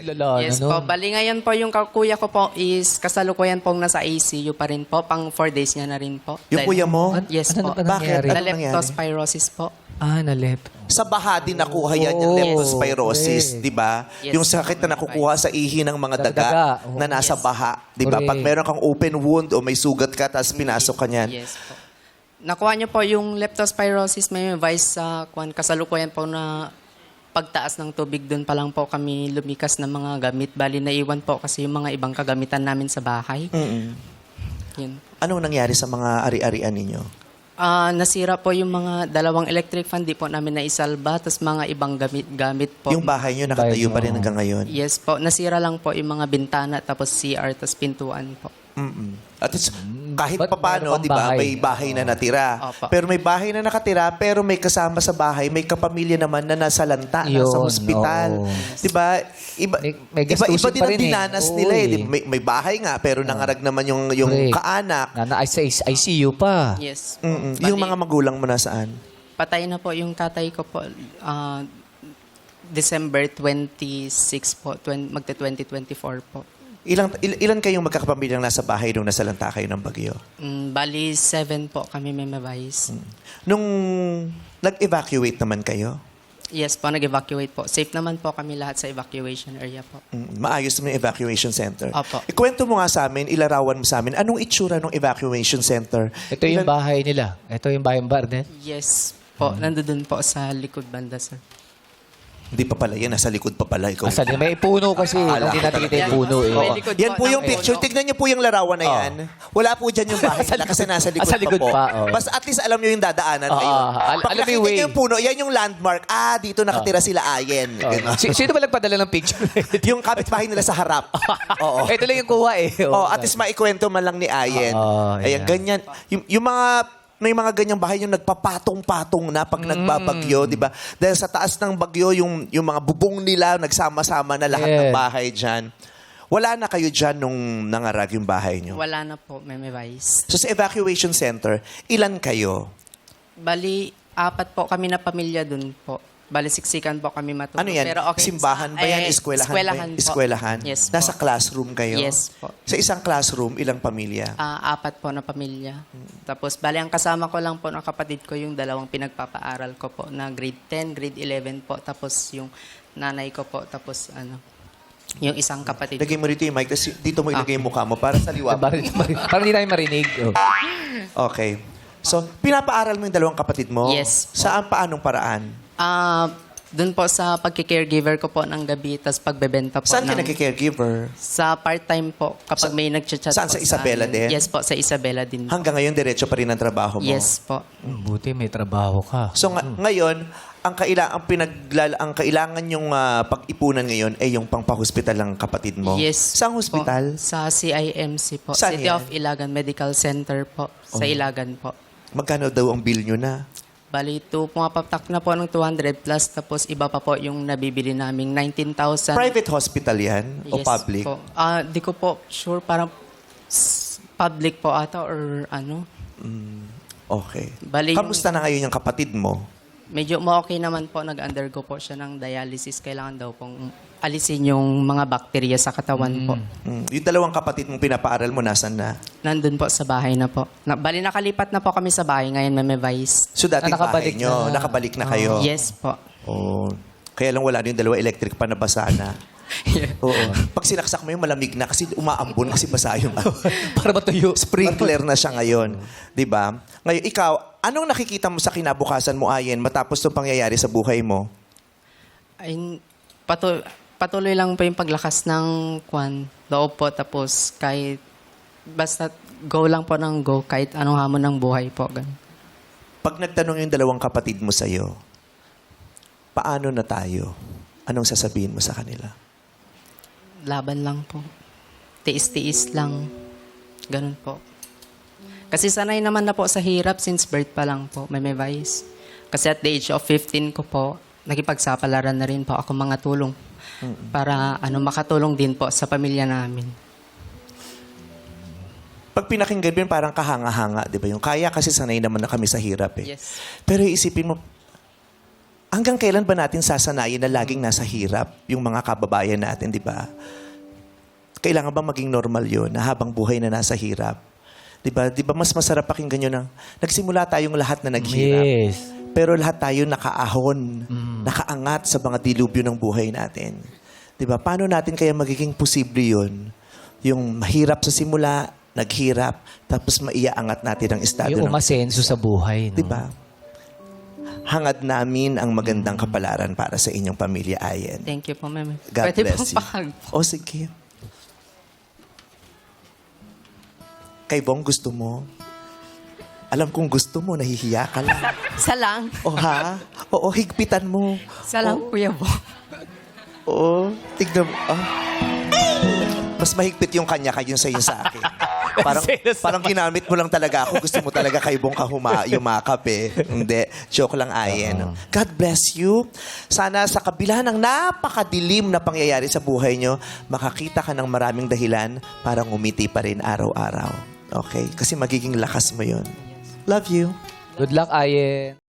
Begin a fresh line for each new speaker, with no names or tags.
Lala,
Yes
ano?
po. Bali ngayon po yung kuya ko po is kasalukuyan pong nasa ICU pa rin po. Pang 4 days niya na rin po.
Yung kuya mo?
Yes
Ano
po.
na
Bakit?
nangyari?
Ano nangyari?
Leptospirosis po.
Nalep.
Sa baha din nakuha yan yung
Oo,
leptospirosis,
correct.
di ba?
Yes.
Yung sakit na nakukuha sa ihi ng mga daga
Daga, oo.
na nasa
Yes.
baha, di ba?
Correct.
Pag meron kang open wound o may sugat ka tapos pinasok ka niyan.
Yes po. Nakuha niyo po yung leptospirosis, may vice sa kasalukuyan po na pagtaas ng tubig, doon pa lang po kami lumikas ng mga gamit. Bali, naiwan po kasi yung mga ibang kagamitan namin sa bahay. Yun.
Anong nangyari sa mga ari-arian ninyo?
Nasira po yung mga dalawang electric fan, di po namin naisalba, tapos mga ibang gamit po.
Yung bahay nyo nakatayo pa rin
Bahay mo.
hanggang ngayon?
Yes po, nasira lang po yung mga bintana, tapos CR, tapos pintuan po.
At least, kahit
Ba't
papano,
meron pang
di ba,
bahay?
may bahay na natira.
Opo.
Pero may bahay na nakatira, pero may kasama sa bahay, may kapamilya naman na nasa lanta, nasa
Yun,
hospital.
oo.
Di ba? Iba,
May gastusin
iba din
pa
ang
rin eh.
dinanas
Oo
nila eh.
eh.
Di ba? May bahay nga, pero nangarag naman yung
Correct.
kaanak.
Sa ICU pa.
Yes.
Yung mga magulang mo nasaan?
Patay na po yung tatay ko po. December 26 po, magte-2024 po.
Ilan kayong magkakapamilyang nasa bahay nung nasalanta kayo ng bagyo?
Bali, 7 po kami may mabayis.
Nung nag-evacuate naman kayo,
Yes po, nag-evacuate po. Safe naman po kami lahat sa evacuation area po.
maayos naman yung evacuation center.
Opo.
Ikwento mo nga sa amin, ilarawan mo sa amin, anong itsura ng evacuation center?
Ito yung bahay nila. Ito yung bahay ng Barnet.
Yes po, nandoon po sa likod banda, sir.
Hindi pa pala yan, nasa likod pa pala. Ikaw.
May puno kasi.
Akala
Hindi
ko
natin kita
talaga.
yung puno eh.
May likod
Yan po
ng
yung picture.
puno.
Tignan niyo po yung larawan na yan. Wala po dyan yung bahay nila kasi nasa likod,
Sa likod
pa po.
pa, oh.
Basta at least alam niyo yung dadaanan
Oo,
ngayon. Pag
alam mo
nakita
yung way.
niyo yung puno, yan yung landmark. Dito nakatira sila Ayen. Ganun.
Sino ba nagpadala ng picture?
Yung kapitbahay nila sa harap. Oo.
Ito lang yung kuha eh.
Oh, at least maikwento man lang ni Ayen. Ayan,
yeah.
ganyan. Yung mga may mga ganyang bahay yung nagpapatong-patong na pag nagbabagyo, di ba? Dahil sa taas ng bagyo, yung mga bubong nila, nagsama-sama na lahat ng bahay dyan. Wala na kayo dyan nung nangarag yung bahay nyo.
Wala na po, may mabayis.
So sa evacuation center, ilan kayo?
Bali, 4 po kami na pamilya dun po. Bali, siksikan po kami matulog.
Ano yan?
Pero okay,
Simbahan ba yan? Eskwelahan ba yan?
po.
Eskwelahan?
Yes po.
Nasa classroom kayo?
Yes po.
Sa isang classroom, ilang pamilya?
4 po na pamilya. Tapos, bali, ang kasama ko lang po ng kapatid ko yung dalawang pinagpapaaral ko po na grade 10, grade 11 po. Tapos yung nanay ko po. Tapos yung isang kapatid
Lagay mo rito yung mic, tapos dito mo ilagay yung mukha mo para sa liwa.
Parang hindi namin marinig.
Okay. So, pinapaaral mo yung dalawang kapatid mo?
Yes.
Saan, paanong paraan?
Doon po sa pagki-caregiver ko po ng gabi, tapos pagbebenta po.
Saan ka nagki-caregiver?
Sa part-time po, kapag may nagchat-chat
saan?
po
Sa Isabela
amin.
din?
Yes po, sa Isabela din.
Hanggang ngayon, diretso pa rin ang trabaho mo?
Yes po.
Buti may trabaho ka.
So, ngayon, ang kailangan yung pag-ipunan ngayon ay yung pangpahospital ng kapatid mo?
Yes.
Saan hospital?
Po, sa CIMC po.
Saan
City
yan?
of Ilagan Medical Center po. Sa Ilagan po.
Magkano daw ang bill nyo na?
Bali, pumapatak na po ng 200 plus, tapos iba pa po yung nabibili naming 19,000.
Private hospital yan? O
Yes
public?
Po. Di ko po sure, parang public po ata or ano.
Okay.
Bali,
Kamusta na ngayon yung kapatid mo?
Medyo okay naman po, nag-undergo po siya ng dialysis. Kailangan daw pong alisin yung mga bakterya sa katawan po.
Yung dalawang kapatid mong pinapaaral mo, nasan na?
Nandun po sa bahay na po. Bali, nakalipat na po kami sa bahay ngayon, may vice.
So dating bahay
Nakabalik
nyo,
na.
nakabalik na kayo?
Yes po.
Oh. Kaya lang wala din dalawa electric pa na basa na. Oo. Pag sinaksak mo yung malamig na kasi umaambon kasi basa yung
Para matuyo.
sprinkler na siya ngayon. 'Di ba? Ngayon, ikaw, anong nakikita mo sa kinabukasan mo, Ayen, matapos itong pangyayari sa buhay mo?
Ay, patuloy lang po yung paglakas ng loob po. Tapos kahit basta go lang po ng go kahit anong hamon ng buhay po. Ganun.
Pag nagtanong yung dalawang kapatid mo sa'yo, paano na tayo? Anong sasabihin mo sa kanila?
Laban lang po. Tiis-tiis lang. Ganun po. Kasi sanay naman na po sa hirap since birth pa lang po. May vice. Kasi at the age of 15 ko po, nakipagsapalaran na rin po ako mga tulong para makatulong din po sa pamilya namin.
Pag pinakinggan mo yun, parang kahanga-hanga, di ba? Yung kaya kasi sanay naman na kami sa hirap eh.
Yes.
Pero isipin mo, hanggang kailan ba natin sasanayin na laging nasa hirap yung mga kababayan natin, di ba? Kailangan ba maging normal yun na habang buhay na nasa hirap? Di ba? Di ba mas masarap pakinggan yun na nagsimula tayong lahat na naghirap.
Yes.
Pero lahat tayo nakaahon, nakaangat sa mga dilubyo ng buhay natin. Di ba? Paano natin kaya magiging posible yun? Yung mahirap sa simula, naghirap, tapos maiaangat natin ang estado
Yung
ng...
umasenso sa buhay. No?
Di ba? Hangad namin ang magandang kapalaran para sa inyong pamilya, Ayen.
Thank you po, ma'am.
God
Pwede
bless
pong
you.
pahag.
O, sige. Kay Bong, gusto mo? Alam kong gusto mo, nahihiya ka lang.
Isa lang.
O ha? Oo, higpitan mo.
Isa lang, Kuya Bo.
Oo, tignan mo. Ah. Mas mahigpit yung kanya kayong sa sa akin. Parang ginamit mo lang talaga ako. Gusto mo talaga kay Bong yumakap eh. Hindi. Joke lang, Ayen. God bless you. Sana sa kabila ng napakadilim na pangyayari sa buhay nyo, makakita ka ng maraming dahilan para ngumiti pa rin araw-araw. Okay? Kasi magiging lakas mo yun. Love you.
Good luck, Ayen.